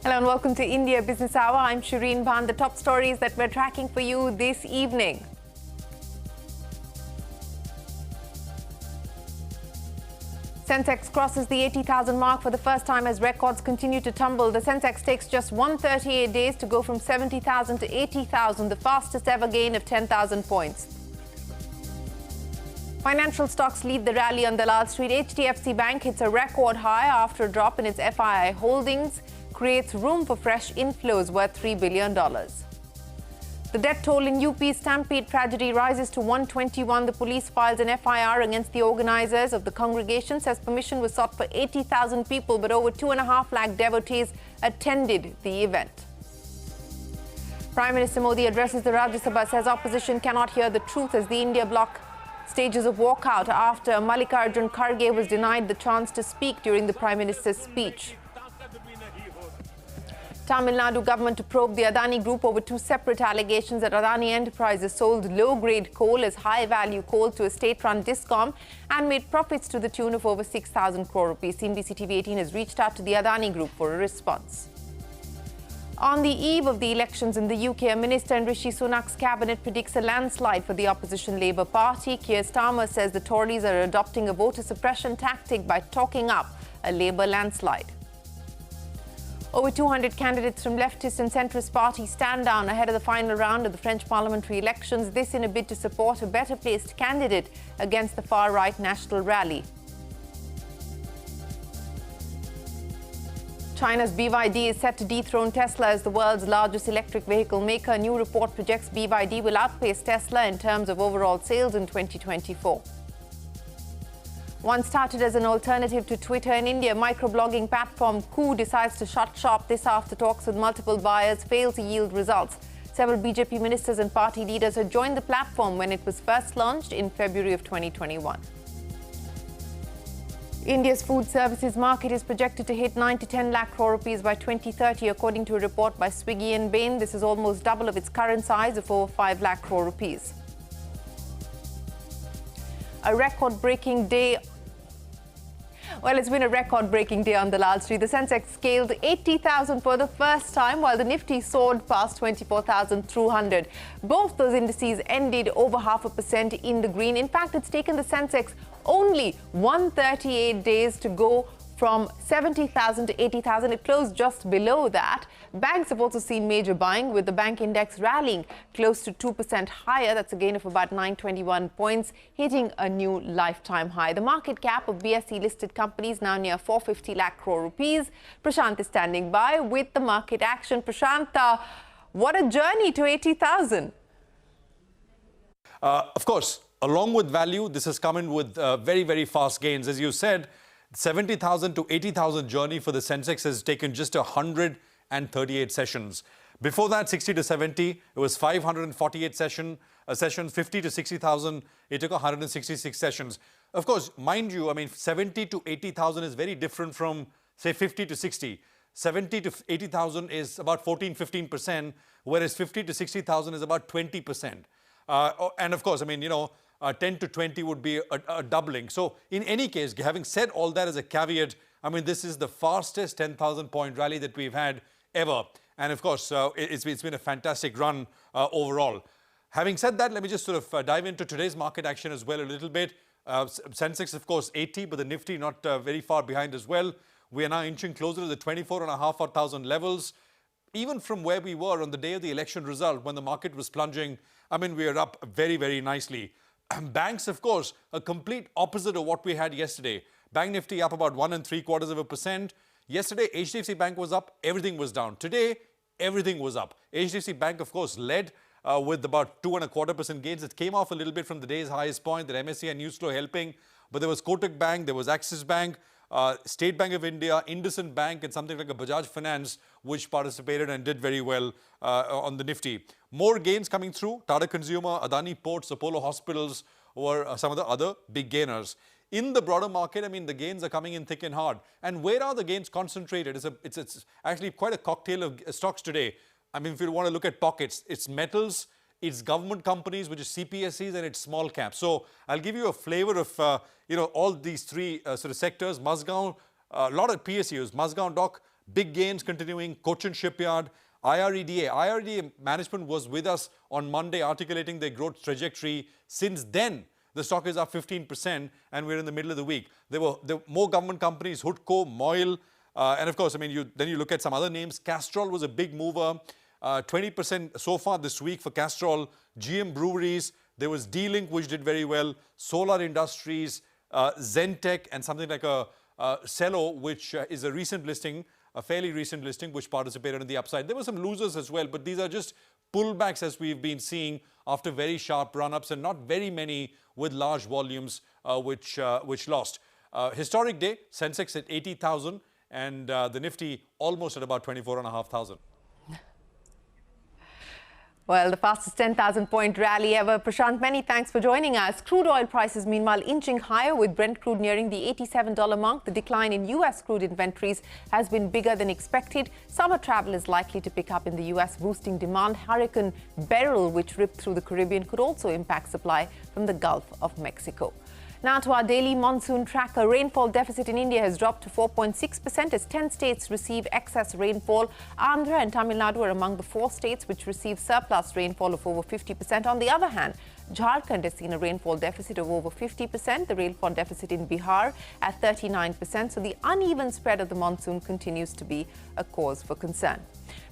Hello and welcome to India Business Hour. I'm Shireen Bhan. The top stories that we're tracking for you this evening. Sensex crosses the 80,000 mark for the first time as records continue to tumble. The Sensex takes just 138 days to go from 70,000 to 80,000, the fastest ever gain of 10,000 points. Financial stocks lead the rally on Dalal Street. HDFC Bank hits a record high after a drop in its FII holdings, creates room for fresh inflows worth $3 billion. The death toll in UP's Stampede tragedy rises to 121. The police files an FIR against the organizers of the congregation, says permission was sought for 80,000 people, but over 2.5 lakh devotees attended the event. Prime Minister Modi addresses the Rajasabha, says opposition cannot hear the truth as the India bloc stages a walkout after Mallikarjun Kharge was denied the chance to speak during the Prime Minister's speech. Tamil Nadu government to probe the Adani Group over two separate allegations that Adani Enterprises sold low-grade coal as high-value coal to a state-run discom and made profits to the tune of over 6,000 crore rupees. CNBC-TV18 has reached out to the Adani Group for a response. On the eve of the elections in the UK, a minister in Rishi Sunak's cabinet predicts a landslide for the opposition Labour Party. Keir Starmer says the Tories are adopting a voter suppression tactic by talking up a Labour landslide. Over 200 candidates from leftist and centrist parties stand down ahead of the final round of the French parliamentary elections, this in a bid to support a better-placed candidate against the far-right National Rally. China's BYD is set to dethrone Tesla as the world's largest electric vehicle maker. A new report projects BYD will outpace Tesla in terms of overall sales in 2024. Once started as an alternative to Twitter in India, microblogging platform Coup decides to shut shop. This after talks with multiple buyers fail to yield results. Several BJP ministers and party leaders had joined the platform when it was first launched in February of 2021. India's food services market is projected to hit 9 to 10 lakh crore rupees by 2030, according to a report by Swiggy and Bain. This is almost double of its current size of over 5 lakh crore rupees. A record-breaking day. Well, it's been a record-breaking day on Dalal Street. The Sensex scaled 80,000 for the first time, while the Nifty soared past 24,200. Both those indices ended over 0.5% in the green. In fact, it's taken the Sensex only 138 days to go from 70,000 to 80,000. It closed just below that. Banks have also seen major buying, with the bank index rallying close to 2% higher. That's a gain of about 921 points, hitting a new lifetime high. The market cap of BSE-listed companies now near 450 lakh crore rupees. Prashant is standing by with the market action. Prashant, what a journey to 80,000. Of course, along with value, this has come in with very, very fast gains. As you said, 70,000 to 80,000 journey for the Sensex has taken just 138 sessions. Before that, 60 to 70, it was 548 sessions. 50 to 60,000, it took 166 sessions. Of course, mind you, I mean, 70 to 80,000 is very different from, say, 50 to 60. 70 to 80,000 is about 15%, whereas 50 to 60,000 is about 20%. And of course, I mean, 10 to 20 would be a doubling. So in any case, having said all that as a caveat, I mean, this is the fastest 10,000 point rally that we've had ever. And of course, it's been a fantastic run overall. Having said that, let me just sort of dive into today's market action as well a little bit. Sensex, of course, 80, but the Nifty not very far behind as well. We are now inching closer to the 24,500 levels. Even from where we were on the day of the election result, when the market was plunging, I mean, we are up very, very nicely. Banks, of course, a complete opposite of what we had yesterday. Bank Nifty up about 1.75%. Yesterday, HDFC Bank was up, everything was down. Today, everything was up. HDFC Bank, of course, led with about 2.25% gains. It came off a little bit from the day's highest point, that MSCI news flow helping. But there was Kotak Bank, there was Axis Bank, State Bank of India, IndusInd Bank, and something like a Bajaj Finance, which participated and did very well on the Nifty. More gains coming through. Tata Consumer, Adani Ports, Apollo Hospitals were some of the other big gainers. In the broader market, I mean, the gains are coming in thick and hard. And where are the gains concentrated? It's actually quite a cocktail of stocks today. I mean, if you want to look at pockets, it's metals, it's government companies, which is CPSEs, and it's small caps. So I'll give you a flavor of, all these three sort of sectors. Mazgaon, a lot of PSUs, Mazgaon Dock, Big gains continuing. Cochin Shipyard, IREDA. IREDA management was with us on Monday articulating their growth trajectory. Since then, the stock is up 15% and we're in the middle of the week. There were more government companies, Hoodco, Moil, and of course, I mean, then you look at some other names. Castrol was a big mover, 20% so far this week for Castrol. GM Breweries, there was D-Link, which did very well. Solar Industries, Zentech, and something like a Cello, which is a recent listing, a fairly recent listing, which participated in the upside. There were some losers as well, but these are just pullbacks as we've been seeing after very sharp run-ups, and not very many with large volumes which lost. Historic day, Sensex at 80,000 and the Nifty almost at about 24,500. Well, the fastest 10,000-point rally ever. Prashant, many thanks for joining us. Crude oil prices, meanwhile, inching higher with Brent crude nearing the $87 mark. The decline in U.S. crude inventories has been bigger than expected. Summer travel is likely to pick up in the U.S., boosting demand. Hurricane Beryl, which ripped through the Caribbean, could also impact supply from the Gulf of Mexico. Now to our daily monsoon tracker. Rainfall deficit in India has dropped to 4.6% as 10 states receive excess rainfall. Andhra and Tamil Nadu are among the 4 states which receive surplus rainfall of over 50%. On the other hand, Jharkhand has seen a rainfall deficit of over 50%, the rainfall deficit in Bihar at 39%. So the uneven spread of the monsoon continues to be a cause for concern.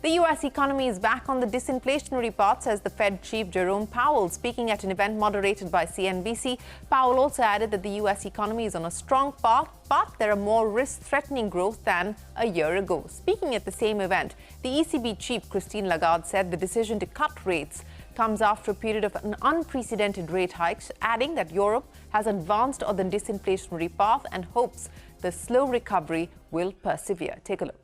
The U.S. economy is back on the disinflationary path, says the Fed Chief Jerome Powell. Speaking at an event moderated by CNBC, Powell also added that the U.S. economy is on a strong path, but there are more risks-threatening growth than a year ago. Speaking at the same event, the ECB chief, Christine Lagarde, said the decision to cut rates comes after a period of an unprecedented rate hikes, adding that Europe has advanced on the disinflationary path and hopes the slow recovery will persevere. Take a look.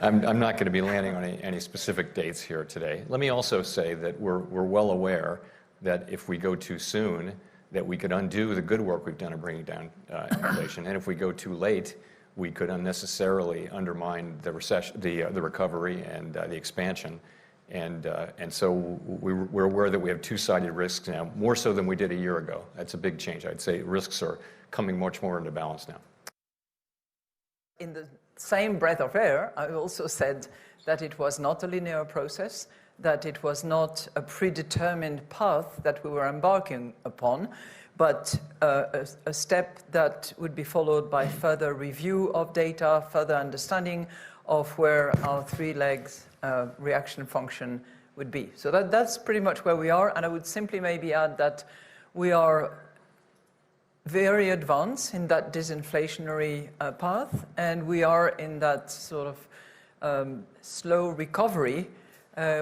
I'm not going to be landing on any specific dates here today. Let me also say that we're well aware that if we go too soon, that we could undo the good work we've done in bringing down inflation, and if we go too late, we could unnecessarily undermine the recession, the recovery, and the expansion. And so we're aware that we have two-sided risks now, more so than we did a year ago. That's a big change. I'd say risks are coming much more into balance now. In the same breath of air, I also said that it was not a linear process, that it was not a predetermined path that we were embarking upon, but a step that would be followed by further review of data, further understanding of where our 3 legs reaction function would be. So that's pretty much where we are, and I would simply maybe add that we are very advanced in that disinflationary path, and we are in that sort of slow recovery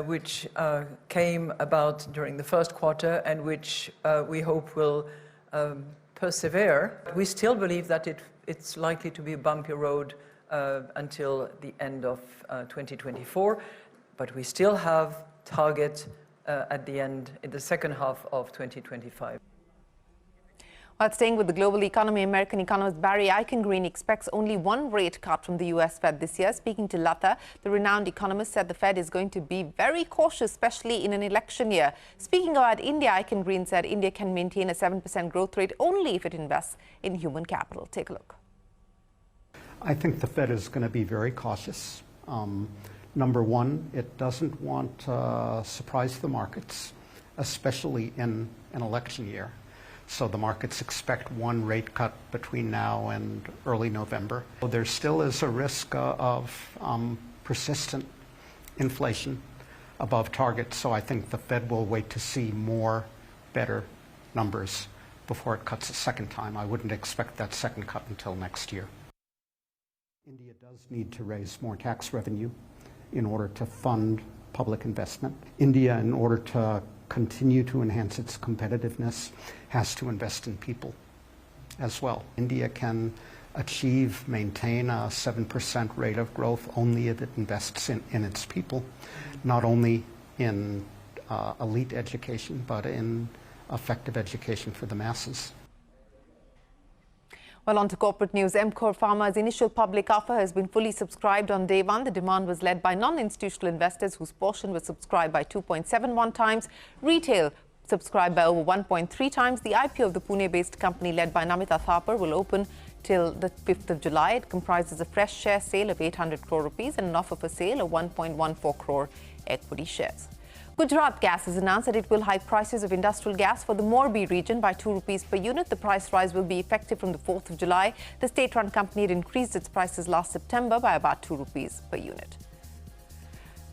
which came about during the first quarter and which we hope will persevere. We still believe that it's likely to be a bumpy road until the end of 2024, but we still have target at the end, in the second half of 2025. While staying with the global economy, American economist Barry Eichengreen expects only 1 rate cut from the U.S. Fed this year. Speaking to Lata, the renowned economist said the Fed is going to be very cautious, especially in an election year. Speaking about India, Eichengreen said India can maintain a 7% growth rate only if it invests in human capital. Take a look. I think the Fed is going to be very cautious. Number one, it doesn't want to surprise the markets, especially in an election year. So the markets expect 1 rate cut between now and early November. There still is a risk of persistent inflation above target. So I think the Fed will wait to see more better numbers before it cuts a second time. I wouldn't expect that second cut until next year. India does need to raise more tax revenue in order to fund public investment. India, in order to continue to enhance its competitiveness, has to invest in people as well. India can maintain a 7% rate of growth only if it invests in its people, not only in elite education, but in effective education for the masses. Well, on to corporate news. Emcor Pharma's initial public offer has been fully subscribed on day 1. The demand was led by non-institutional investors whose portion was subscribed by 2.71 times. Retail subscribed by over 1.3 times. The IPO of the Pune-based company led by Namita Thapar will open till the 5th of July. It comprises a fresh share sale of 800 crore rupees and an offer for sale of 1.14 crore equity shares. Gujarat Gas has announced that it will hike prices of industrial gas for the Morbi region by 2 rupees per unit. The price rise will be effective from the 4th of July. The state-run company had increased its prices last September by about 2 rupees per unit.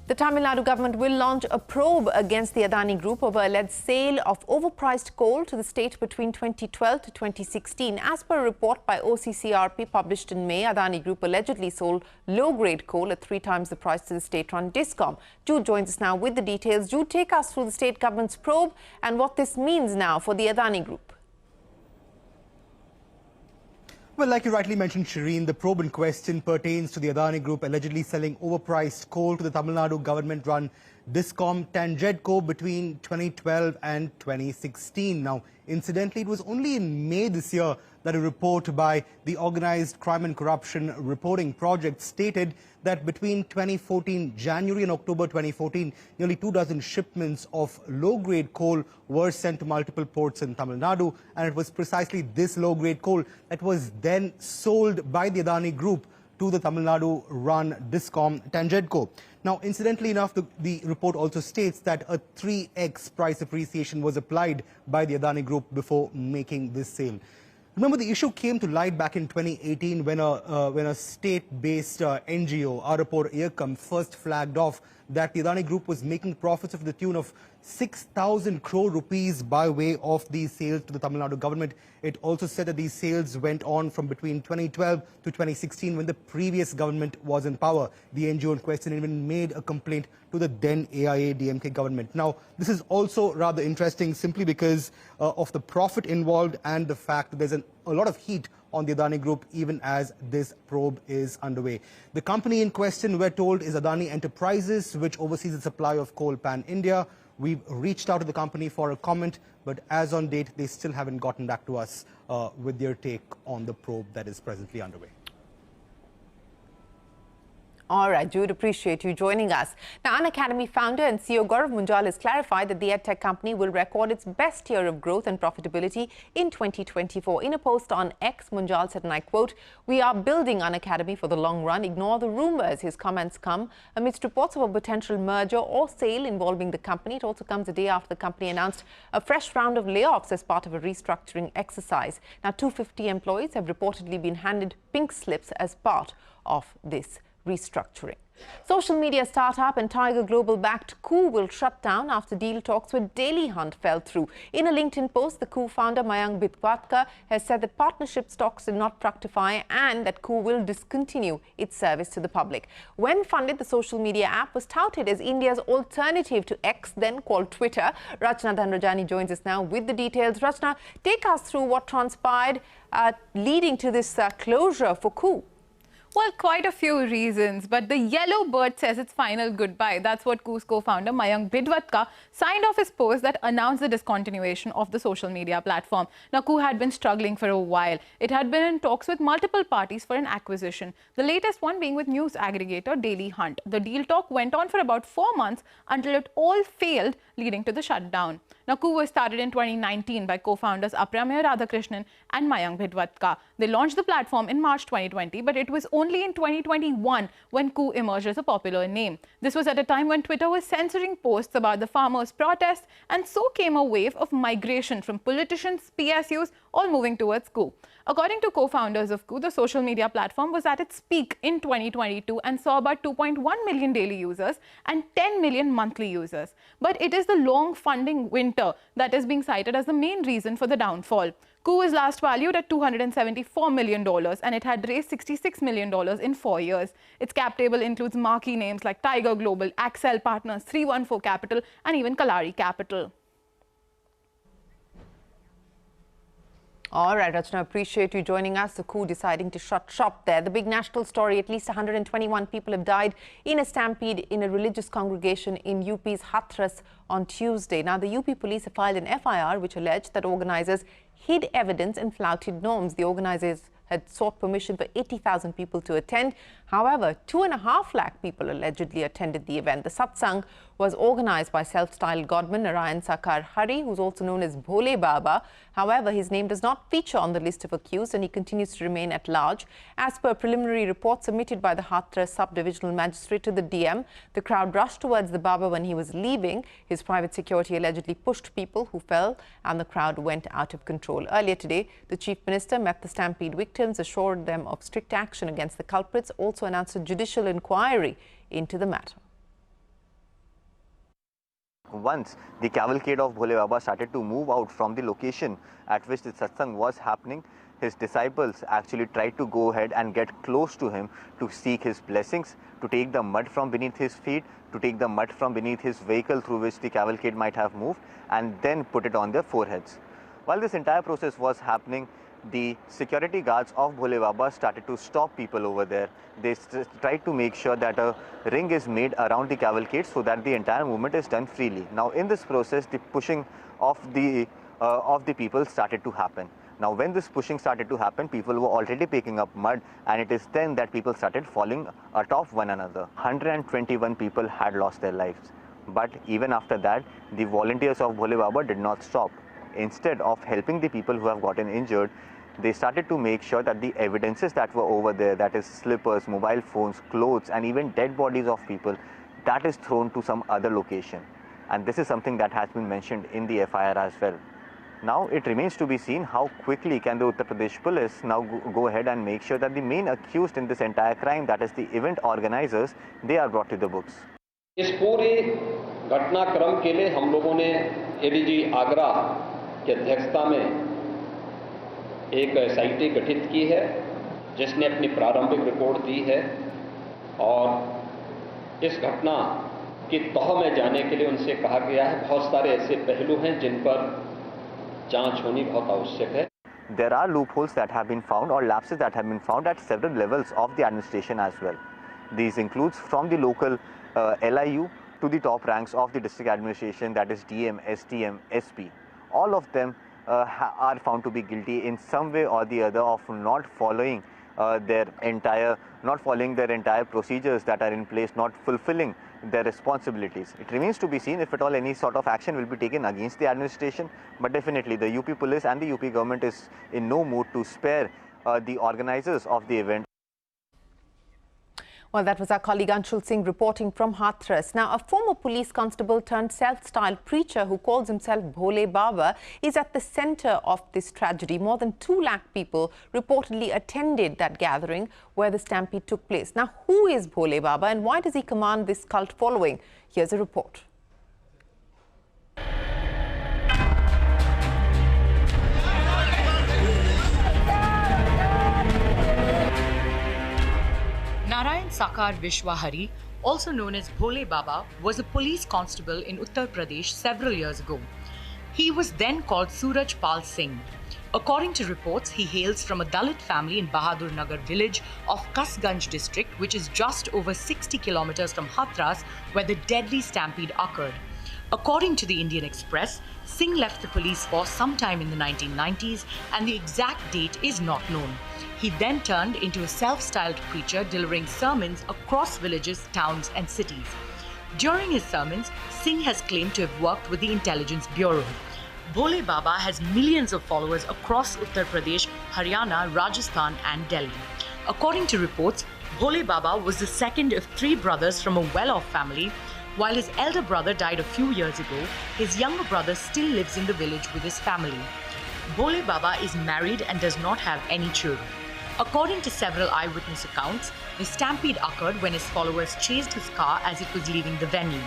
The Tamil Nadu government will launch a probe against the Adani Group over alleged sale of overpriced coal to the state between 2012 to 2016. As per a report by OCCRP published in May, Adani Group allegedly sold low-grade coal at 3 times the price to the state-run Discom. Jude joins us now with the details. Jude, take us through the state government's probe and what this means now for the Adani Group. Well, like you rightly mentioned, Shireen, the probe in question pertains to the Adani Group allegedly selling overpriced coal to the Tamil Nadu government-run Discom Tangedco between 2012 and 2016. Now, incidentally, it was only in May this year that a report by the Organised Crime and Corruption Reporting Project stated that between 2014, January and October 2014, nearly 24 shipments of low-grade coal were sent to multiple ports in Tamil Nadu, and it was precisely this low-grade coal that was then sold by the Adani Group to the Tamil Nadu-run Discom Tangedco. Now, incidentally enough, the report also states that a 3x price appreciation was applied by the Adani Group before making this sale. Remember, the issue came to light back in 2018 when a state-based NGO, Arapur Iyakam, first flagged off that the Adani Group was making profits of the tune of 6,000 crore rupees by way of these sales to the Tamil Nadu government. It also said that these sales went on from between 2012 to 2016 when the previous government was in power. The NGO in question even made a complaint to the then AIA-DMK government. Now, this is also rather interesting simply because of the profit involved and the fact that there's a lot of heat on the Adani Group even as this probe is underway. The company in question, we're told, is Adani Enterprises, which oversees the supply of coal pan-India. We've reached out to the company for a comment, but as on date, they still haven't gotten back to us with their take on the probe that is presently underway. All right, Jude, appreciate you joining us. Now, Unacademy founder and CEO Gaurav Munjal has clarified that the EdTech company will record its best year of growth and profitability in 2024. In a post on X, Munjal said, and I quote, "We are building Unacademy for the long run. Ignore the rumours." His comments come amidst reports of a potential merger or sale involving the company. It also comes a day after the company announced a fresh round of layoffs as part of a restructuring exercise. Now, 250 employees have reportedly been handed pink slips as part of this restructuring. Social media startup and Tiger Global-backed Coup will shut down after deal talks with Daily Hunt fell through. In a LinkedIn post, the Coup founder Mayank Bhitwatka has said that partnership stocks did not fructify and that Coup will discontinue its service to the public. When funded, the social media app was touted as India's alternative to X, then called Twitter. Rachna Dhanrajani joins us now with the details. Rachna, take us through what transpired leading to this closure for Coup. Well, quite a few reasons, but the yellow bird says its final goodbye. That's what Coup's co-founder Mayank Bhitwatka signed off his post that announced the discontinuation of the social media platform. Now, Coup had been struggling for a while. It had been in talks with multiple parties for an acquisition, the latest one being with news aggregator Daily Hunt. The deal talk went on for about 4 months until it all failed, leading to the shutdown. Now, Coup was started in 2019 by co-founders Aprameya Radhakrishnan and Mayank Bhitwatka. They launched the platform in March 2020, but it was only in 2021 when Coup emerged as a popular name. This was at a time when Twitter was censoring posts about the farmers' protest, and so came a wave of migration from politicians, PSUs, all moving towards Coup. According to co-founders of Coup, the social media platform was at its peak in 2022 and saw about 2.1 million daily users and 10 million monthly users. But it is the long funding winter that is being cited as the main reason for the downfall. Coup was last valued at $274 million and it had raised $66 million in 4 years. Its cap table includes marquee names like Tiger Global, Accel Partners, 314 Capital and even Kalari Capital. All right, Rachna, appreciate you joining us. The Coup deciding to shut shop there. The big national story, at least 121 people have died in a stampede in a religious congregation in UP's Hathras on Tuesday. Now, the UP police have filed an FIR which alleged that organizers hid evidence and flouted norms. The organizers had sought permission for 80,000 people to attend. However, 2.5 lakh people allegedly attended the event. The satsang was organized by self-styled godman Narayan Sakar Hari, who's also known as Bhole Baba. However, his name does not feature on the list of accused and he continues to remain at large. As per preliminary report submitted by the Hathras Sub-Divisional Magistrate to the DM, the crowd rushed towards the Baba when he was leaving. His private security allegedly pushed people who fell and the crowd went out of control. Earlier today, the Chief Minister met the stampede victims, assured them of strict action against the culprits, also announced a judicial inquiry into the matter. Once the cavalcade of Bhole Baba started to move out from the location at which the satsang was happening, his disciples actually tried to go ahead and get close to him to seek his blessings, to take the mud from beneath his feet, to take the mud from beneath his vehicle through which the cavalcade might have moved, and then put it on their foreheads. While this entire process was happening, the security guards of Bhole Baba started to stop people over there. They tried to make sure that a ring is made around the cavalcade so that the entire movement is done freely. Now, in this process, the pushing of the people started to happen. Now, when this pushing started to happen, people were already picking up mud, and it is then that people started falling atop one another. 121 people had lost their lives. But even after that, the volunteers of Bhole Baba did not stop. Instead of helping the people who have gotten injured, they started to make sure that the evidences that were over there, that is slippers, mobile phones, clothes, and even dead bodies of people, that is thrown to some other location. And this is something that has been mentioned in the FIR as well. Now it remains to be seen how quickly can the Uttar Pradesh police now go ahead and make sure that the main accused in this entire crime, that is the event organizers, they are brought to the books. इस पूरे घटनाक्रम के लिए हम लोगों ने ADG Agra की अध्यक्षता में एक SIT गठित की है, जिसने अपनी प्रारंभिक रिपोर्ट दी है और इस घटना की तह में जाने के लिए उनसे कहा गया है। बहुत सारे ऐसे पहलू हैं जिन पर जांच होनी बहुत आवश्यक है। There are loopholes that have been found or lapses that have been found at several levels of the administration as well. These includes from the local LIU to the top ranks of the district administration, that is DM, STM, SP. All of them are found to be guilty in some way or the other of not following their entire procedures that are in place, not fulfilling their responsibilities. It remains to be seen if at all any sort of action will be taken against the administration, but definitely the UP police and the UP government is in no mood to spare the organizers of the event. Well, that was our colleague Anshul Singh reporting from Hathras. Now, a former police constable turned self-styled preacher who calls himself Bhole Baba is at the centre of this tragedy. More than 2 lakh people reportedly attended that gathering where the stampede took place. Now, who is Bhole Baba and why does he command this cult following? Here's a report. Narayan Sakar Vishwahari, also known as Bhole Baba, was a police constable in Uttar Pradesh several years ago. He was then called Suraj Pal Singh. According to reports, he hails from a Dalit family in Bahadur Nagar village of Kasganj district, which is just over 60 kilometers from Hathras, where the deadly stampede occurred. According to the Indian Express, Singh left the police force sometime in the 1990s and the exact date is not known. He then turned into a self-styled preacher delivering sermons across villages, towns and cities. During his sermons, Singh has claimed to have worked with the Intelligence Bureau. Bhole Baba has millions of followers across Uttar Pradesh, Haryana, Rajasthan and Delhi. According to reports, Bhole Baba was the second of 3 brothers from a well-off family. While his elder brother died a few years ago, his younger brother still lives in the village with his family. Bhole Baba is married and does not have any children. According to several eyewitness accounts, the stampede occurred when his followers chased his car as it was leaving the venue.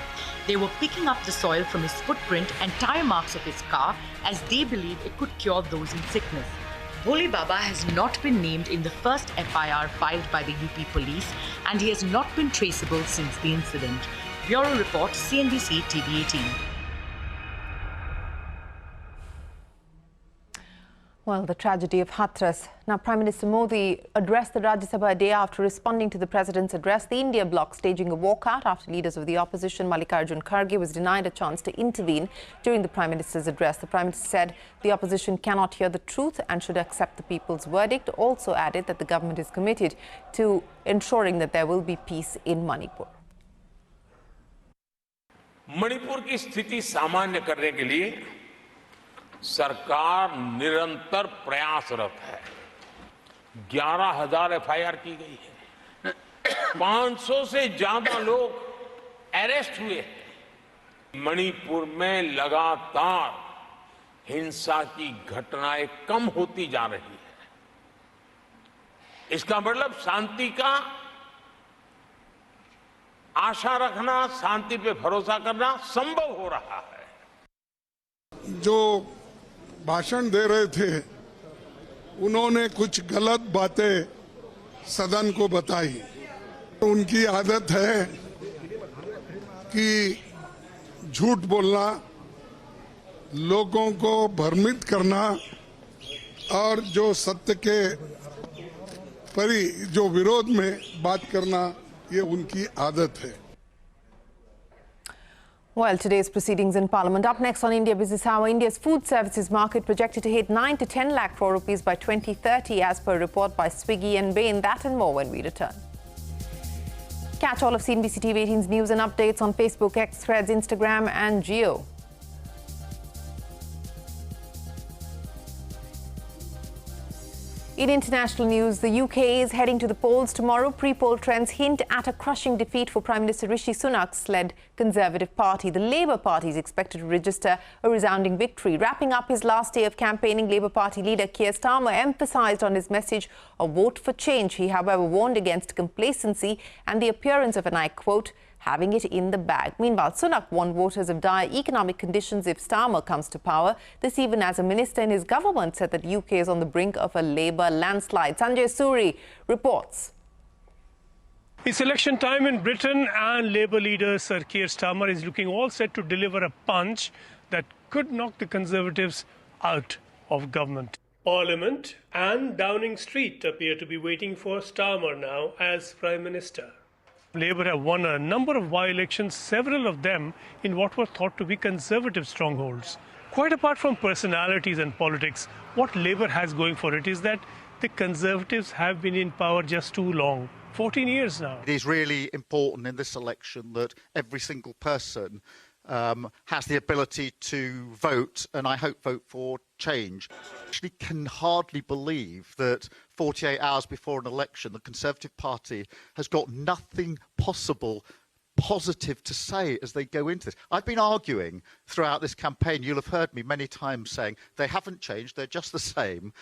They were picking up the soil from his footprint and tire marks of his car as they believed it could cure those in sickness. Bhole Baba has not been named in the first FIR filed by the UP police and he has not been traceable since the incident. Bureau Report, CNBC-TV18. Well, the tragedy of Hathras. Now, Prime Minister Modi addressed the Rajya Sabha a day after responding to the President's address. The India bloc staging a walkout after leaders of the opposition, Mallikarjun Kharge, was denied a chance to intervene during the Prime Minister's address. The Prime Minister said the opposition cannot hear the truth and should accept the people's verdict. Also added that the government is committed to ensuring that there will be peace in Manipur. Manipur की स्थिति सामान्य करने के लिए सरकार निरंतर प्रयासरत है। 11,000 एफआईआर की गई है, 500 से ज्यादा लोग अरेस्ट हुए हैं। मणिपुर में लगातार हिंसा की घटनाएं कम होती जा रही है। इसका मतलब शांति का आशा रखना, शांति पे भरोसा करना संभव हो रहा है। जो भाषण दे रहे थे उन्होंने कुछ गलत बातें सदन को बताई। उनकी आदत है कि झूठ बोलना, लोगों को भ्रमित करना और जो सत्य के जो विरोध में बात करना, ये उनकी आदत है। Well, today's proceedings in Parliament. Up next on India Business Hour, India's food services market projected to hit 9 to 10 lakh crore rupees by 2030 as per a report by Swiggy and Bain. That and more when we return. Catch all of CNBC-TV18's news and updates on Facebook, X, Threads, Instagram and Geo. In international news, the UK is heading to the polls tomorrow. Pre-poll trends hint at a crushing defeat for Prime Minister Rishi Sunak's led Conservative Party. The Labour Party is expected to register a resounding victory. Wrapping up his last day of campaigning, Labour Party leader Keir Starmer emphasised on his message of vote for change. He, however, warned against complacency and the appearance of, and I quote, having it in the bag. Meanwhile, Sunak warned voters of dire economic conditions if Starmer comes to power. This even as a minister in his government said that UK is on the brink of a Labour landslide. Sanjay Suri reports. It's election time in Britain and Labour leader Sir Keir Starmer is looking all set to deliver a punch that could knock the Conservatives out of government. Parliament and Downing Street appear to be waiting for Starmer now as Prime Minister. Labour have won a number of by-elections, several of them in what were thought to be Conservative strongholds. Quite apart from personalities and politics, what Labour has going for it is that the Conservatives have been in power just too long, 14 years now. It is really important in this election that every single person has the ability to vote, and I hope vote for change. I actually can hardly believe that 48 hours before an election, the Conservative Party has got nothing possible positive to say as they go into this. I've been arguing throughout this campaign, you'll have heard me many times saying they haven't changed, they're just the same,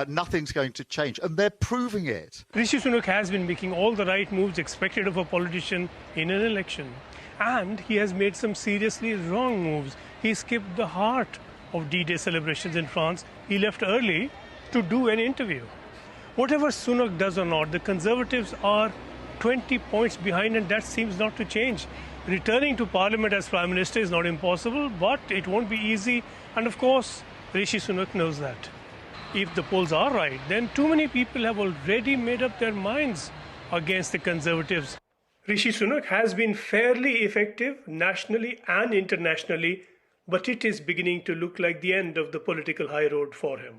nothing's going to change, and they're proving it. Rishi Sunak has been making all the right moves expected of a politician in an election. And he has made some seriously wrong moves. He skipped the heart of D-Day celebrations in France. He left early to do an interview. Whatever Sunak does or not, the Conservatives are 20 points behind, and that seems not to change. Returning to Parliament as Prime Minister is not impossible, but it won't be easy. And of course, Rishi Sunak knows that. If the polls are right, then too many people have already made up their minds against the Conservatives. Rishi Sunak has been fairly effective nationally and internationally, but it is beginning to look like the end of the political high road for him.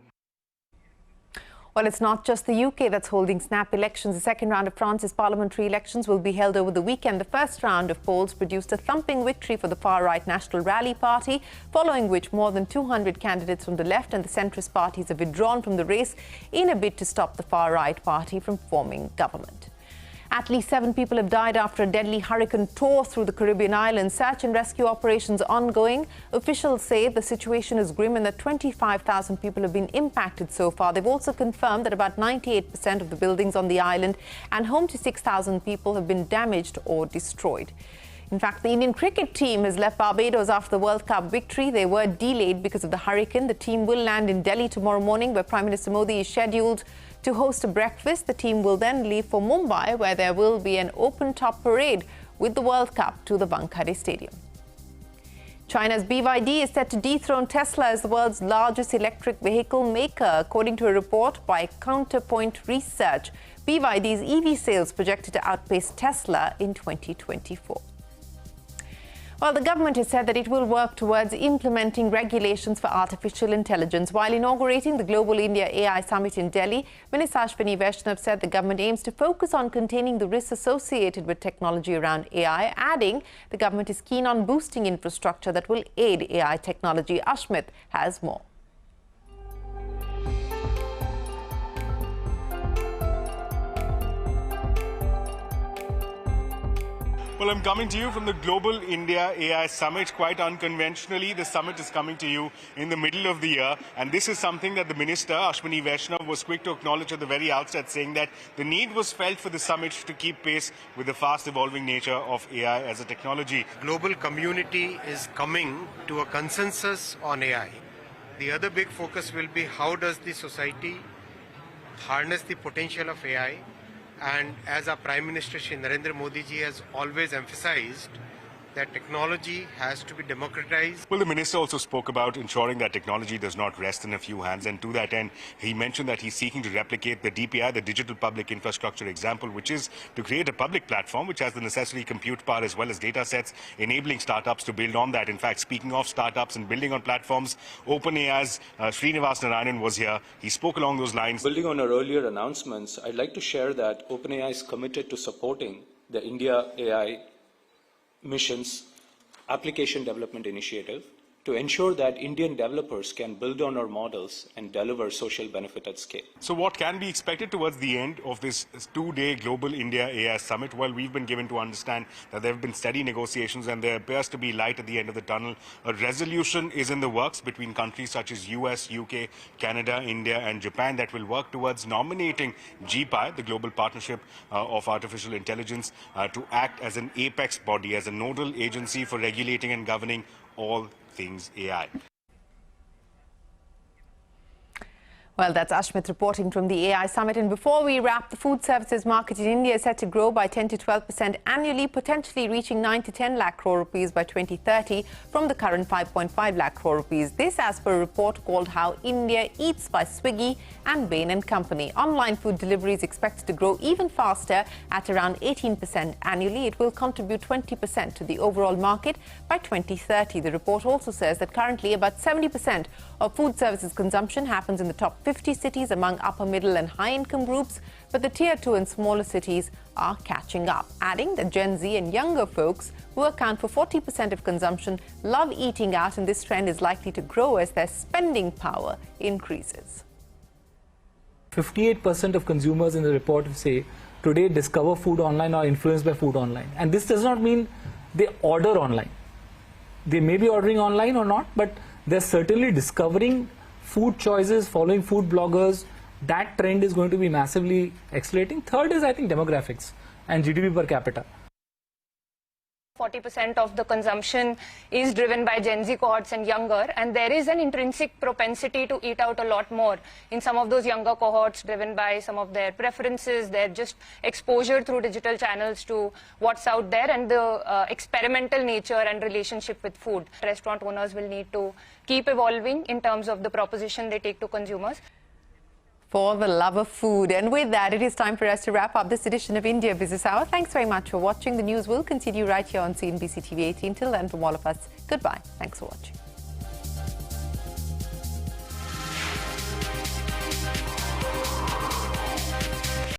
Well, it's not just the UK that's holding snap elections. The second round of France's parliamentary elections will be held over the weekend. The first round of polls produced a thumping victory for the far-right National Rally Party, following which more than 200 candidates from the left and the centrist parties have withdrawn from the race in a bid to stop the far-right party from forming government. At least 7 people have died after a deadly hurricane tore through the Caribbean islands. Search and rescue operations ongoing. Officials say the situation is grim and that 25,000 people have been impacted so far. They've also confirmed that about 98% of the buildings on the island and home to 6,000 people have been damaged or destroyed. In fact, the Indian cricket team has left Barbados after the World Cup victory. They were delayed because of the hurricane. The team will land in Delhi tomorrow morning, where Prime Minister Modi is scheduled to host a breakfast. The team will then leave for Mumbai, where there will be an open-top parade with the World Cup to the Wankhede Stadium. China's BYD is set to dethrone Tesla as the world's largest electric vehicle maker, according to a report by Counterpoint Research. BYD's EV sales projected to outpace Tesla in 2024. Well, the government has said that it will work towards implementing regulations for artificial intelligence. While inaugurating the Global India AI Summit in Delhi, Minister Ashwini Vaishnav said the government aims to focus on containing the risks associated with technology around AI, adding the government is keen on boosting infrastructure that will aid AI technology. Ashmit has more. Well, I'm coming to you from the Global India AI Summit. Quite unconventionally, the summit is coming to you in the middle of the year. And this is something that the Minister, Ashwini Vaishnav, was quick to acknowledge at the very outset, saying that the need was felt for the summit to keep pace with the fast-evolving nature of AI as a technology. Global community is coming to a consensus on AI. The other big focus will be how does the society harness the potential of AI. And as our Prime Minister Shri Narendra Modi ji has always emphasized, that technology has to be democratized. Well, the minister also spoke about ensuring that technology does not rest in a few hands. And to that end, he mentioned that he's seeking to replicate the DPI, the Digital Public Infrastructure example, which is to create a public platform which has the necessary compute power as well as data sets, enabling startups to build on that. In fact, speaking of startups and building on platforms, OpenAI's Srinivas Narayanan was here. He spoke along those lines. Building on our earlier announcements, I'd like to share that OpenAI is committed to supporting the India AI Mission's application development initiative to ensure that Indian developers can build on our models and deliver social benefit at scale. So what can be expected towards the end of this two-day Global India AI Summit? Well, we've been given to understand that there have been steady negotiations and there appears to be light at the end of the tunnel. A resolution is in the works between countries such as US, UK, Canada, India and Japan that will work towards nominating GPI, the Global Partnership of Artificial Intelligence, to act as an apex body, as a nodal agency for regulating and governing all things AI. Well, that's Ashmit reporting from the AI Summit. And before we wrap, the food services market in India is set to grow by 10 to 12% annually, potentially reaching 9 to 10 lakh crore rupees by 2030 from the current 5.5 lakh crore rupees. This as per a report called How India Eats by Swiggy and Bain & Company. Online food delivery is expected to grow even faster at around 18% annually. It will contribute 20% to the overall market by 2030. The report also says that currently about 70% of food services consumption happens in the top 50 cities among upper, middle and high-income groups, but the Tier 2 and smaller cities are catching up, adding that Gen Z and younger folks, who account for 40% of consumption, love eating out, and this trend is likely to grow as their spending power increases. 58% of consumers in the report say today discover food online or are influenced by food online. And this does not mean they order online. They may be ordering online or not, but they're certainly discovering food choices, following food bloggers. That trend is going to be massively accelerating. Third is, I think, demographics and GDP per capita. 40% of the consumption is driven by Gen Z cohorts and younger, and there is an intrinsic propensity to eat out a lot more in some of those younger cohorts, driven by some of their preferences, their just exposure through digital channels to what's out there, and the experimental nature and relationship with food. Restaurant owners will need to keep evolving in terms of the proposition they take to consumers. For the love of food. And with that, it is time for us to wrap up this edition of India Business Hour. Thanks very much for watching. The news will continue right here on CNBC-TV18. Till then, from all of us, goodbye. Thanks for watching.